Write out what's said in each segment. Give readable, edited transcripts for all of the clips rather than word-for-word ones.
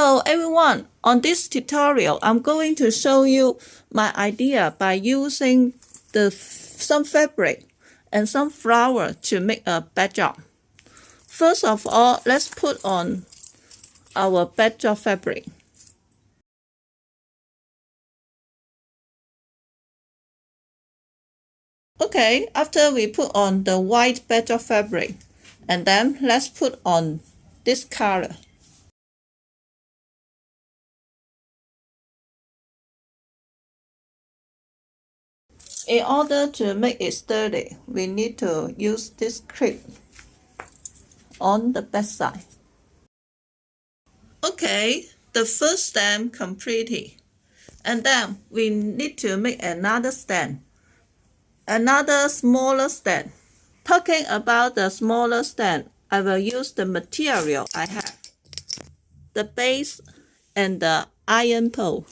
Hello everyone, on this tutorial I'm going to show you my idea by using some fabric and some flower to make a backdrop. First of all, let's put on our backdrop fabric. Okay, after we put on the white backdrop fabric, and then let's put on this color. In order to make it sturdy, we need to use this clip on the back side. Okay, the first stand completed. And then we need to make another stand. Another smaller stand. Talking about the smaller stand, I will use the material I have. The base and the iron pole.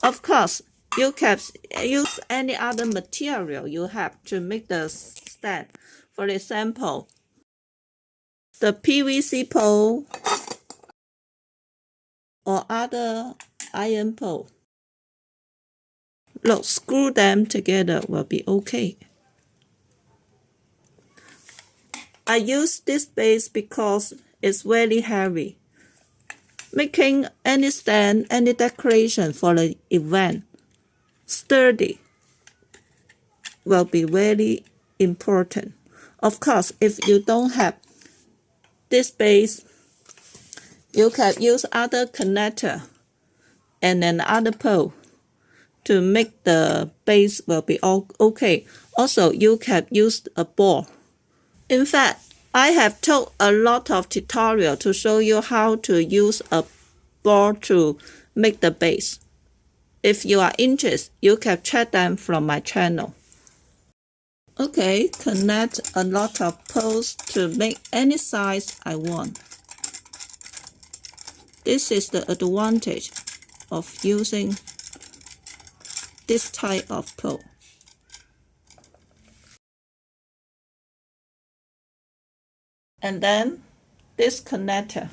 Of course, you can use any other material you have to make the stand. For example, the PVC pole or other iron pole. Look, screw them together will be okay. I use this base because it's very heavy. Making any stand, any decoration for the event sturdy will be very important. Of course, if you don't have this base, you can use other connector and another pole to make the base will be okay. Also, you can use a ball. In fact, I have took a lot of tutorial to show you how to use a ball to make the base. If you are interested, you can check them from my channel. Okay, connect a lot of poles to make any size I want. This is the advantage of using this type of pole. And then this connector.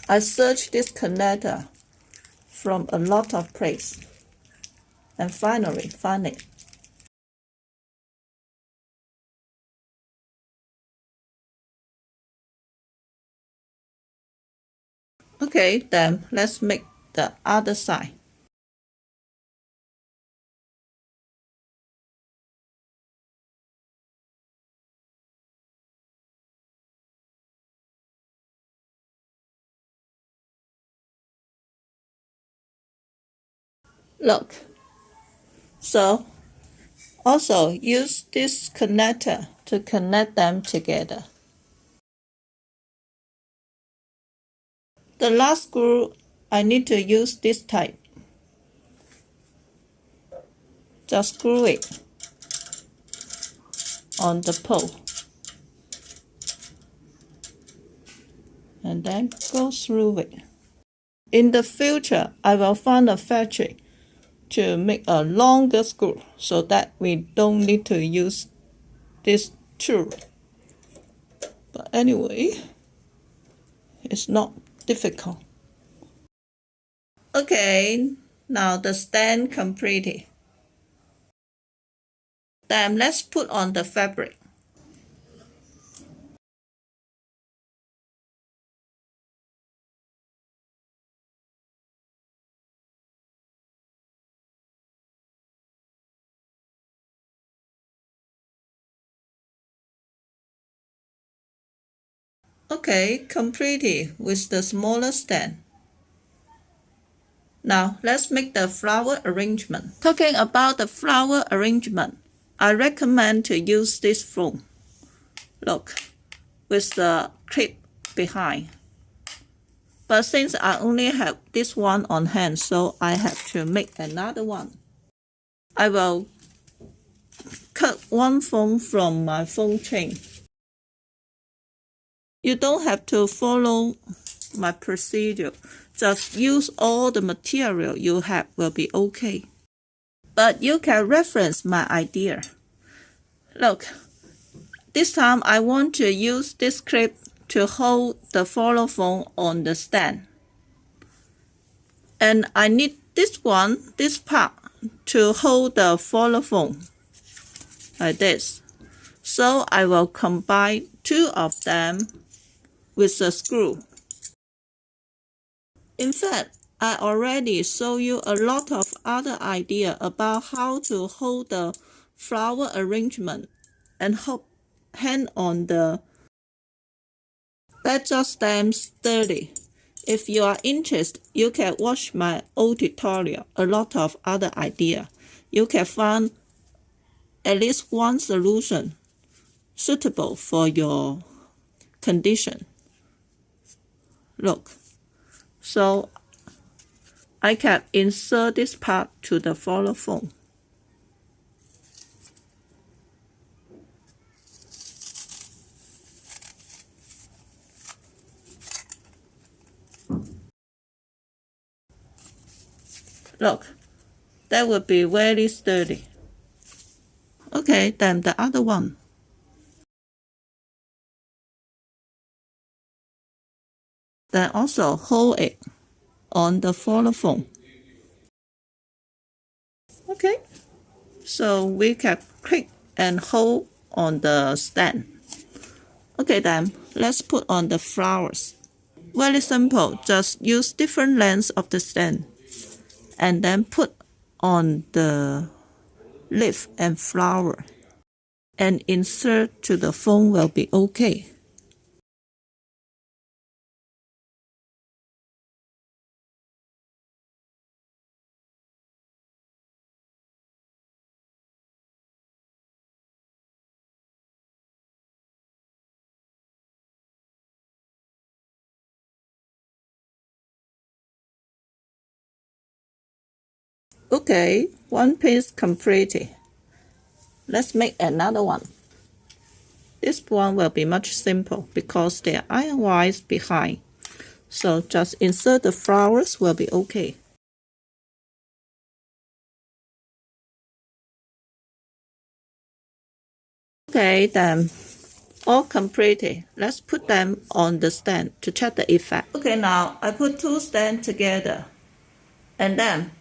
I searched this connector from a lot of places and finally found it. Okay, then let's make the other side. Look, so also use this connector to connect them together. The last screw, I need to use this type. Just screw it on the pole and then go through it. In the future, I will find a factory to make a longer screw so that we don't need to use this tool. But anyway, it's not difficult. Okay, now the stand completed. Then let's put on the fabric. Okay, completed with the smaller stand. Now let's make the flower arrangement. Talking about the flower arrangement, I recommend to use this foam. Look, with the clip behind. But since I only have this one on hand, so I have to make another one. I will cut one foam from my foam chain. You don't have to follow my procedure. Just use all the material you have will be okay. But you can reference my idea. Look, this time I want to use this clip to hold the follow phone on the stand. And I need this part, to hold the follow phone, like this. So I will combine two of them with a screw. In fact, I already showed you a lot of other ideas about how to hold the flower arrangement and hang on the badger stem sturdy. If you are interested, you can watch my old tutorial, a lot of other ideas. You can find at least one solution suitable for your condition. Look, so I can insert this part to the follow phone. Look, that would be very sturdy. Okay, then the other one. Then also hold it on the follow phone. Okay, so we can click and hold on the stand. Okay, then let's put on the flowers. Very simple, just use different lengths of the stand and then put on the leaf and flower and insert to the phone will be okay. Okay, one piece completed. Let's make another one. This one will be much simple because there are iron wires behind. So just insert the flowers will be okay. Okay, then all completed. Let's put them on the stand to check the effect. Okay, now I put two stands together. And then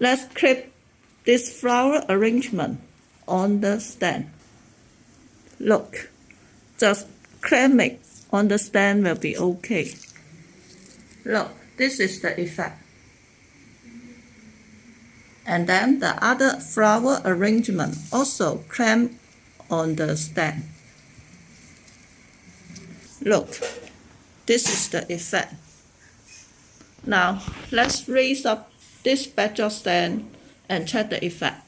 let's clip this flower arrangement on the stand. Look, just clamp it on the stand will be okay. Look, this is the effect. And then the other flower arrangement also clamp on the stand. Look, this is the effect. Now, let's raise up this badger stand and check the effect.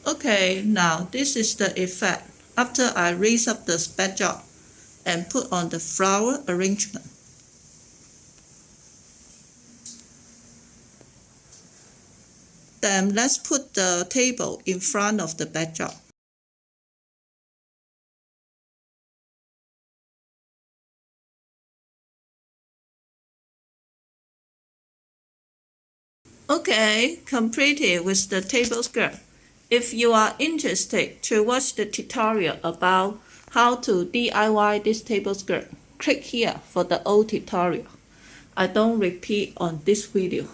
Okay, now this is the effect after I raise up the badger and put on the flower arrangement. Then let's put the table in front of the badger. Okay, completed with the table skirt. If you are interested to watch the tutorial about how to DIY this table skirt, click here for the old tutorial. I don't repeat on this video.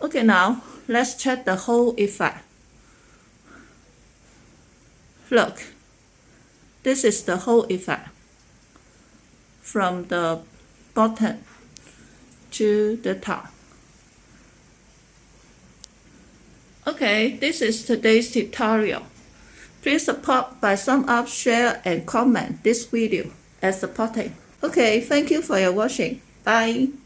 Okay, now let's check the whole effect. Look, this is the whole effect from the bottom to the top. Okay, this is today's tutorial. Please support by thumb up, share, and comment this video as supporting. Okay, thank you for your watching. Bye.